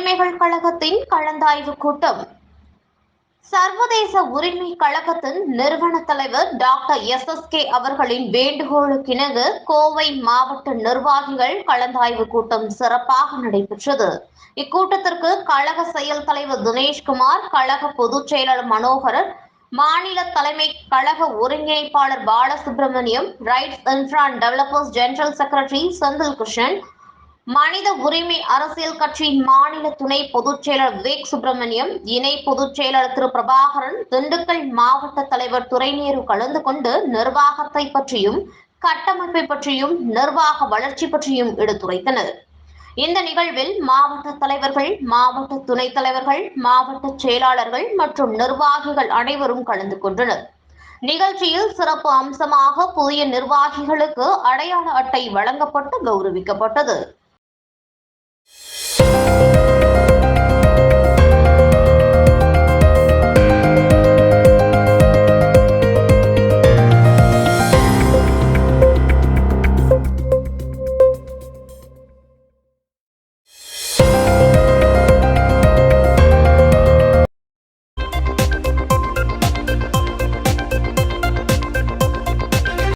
உரிமைகள் கழகத்தின் கலந்தாய்வு கூட்டம். சர்வதேச உரிமை கழகத்தின் நிறுவன தலைவர் டாக்டர் SSK அவர்களின் வேண்டுகோளுக்கிணங்க கோவை மாவட்ட நிர்வாகிகள் கலந்தாய்வு கூட்டம் சிறப்பாக நடைபெற்றது. இக்கூட்டத்திற்கு கழக செயல் தலைவர் தினேஷ்குமார், கழக பொதுச் செயலாளர் மனோகரன், மாநில தலைமை கழக ஒருங்கிணைப்பாளர் Balasubramaniam, rights infra and developers general secretary Senthil Krishnan, மனித உரிமை அரசியல் கட்சியின் மாநில துணை பொதுச் செயலாளர் விவேக் சுப்பிரமணியம், இணை பொதுச் செயலாளர் திரு பிரபாகரன், திண்டுக்கல் மாவட்ட தலைவர் துரைநேரு கலந்து கொண்டு நிர்வாகத்தை பற்றியும் கட்டமைப்பை பற்றியும் நிர்வாக வளர்ச்சி பற்றியும் எடுத்துரைத்தனர். இந்த நிகழ்வில் மாவட்ட தலைவர்கள், மாவட்ட துணைத் தலைவர்கள், மாவட்ட செயலாளர்கள் மற்றும் நிர்வாகிகள் அனைவரும் கலந்து கொண்டனர். நிகழ்ச்சியில் சிறப்பு அம்சமாக புதிய நிர்வாகிகளுக்கு அடையாள அட்டை வழங்கப்பட்டு கௌரவிக்கப்பட்டது.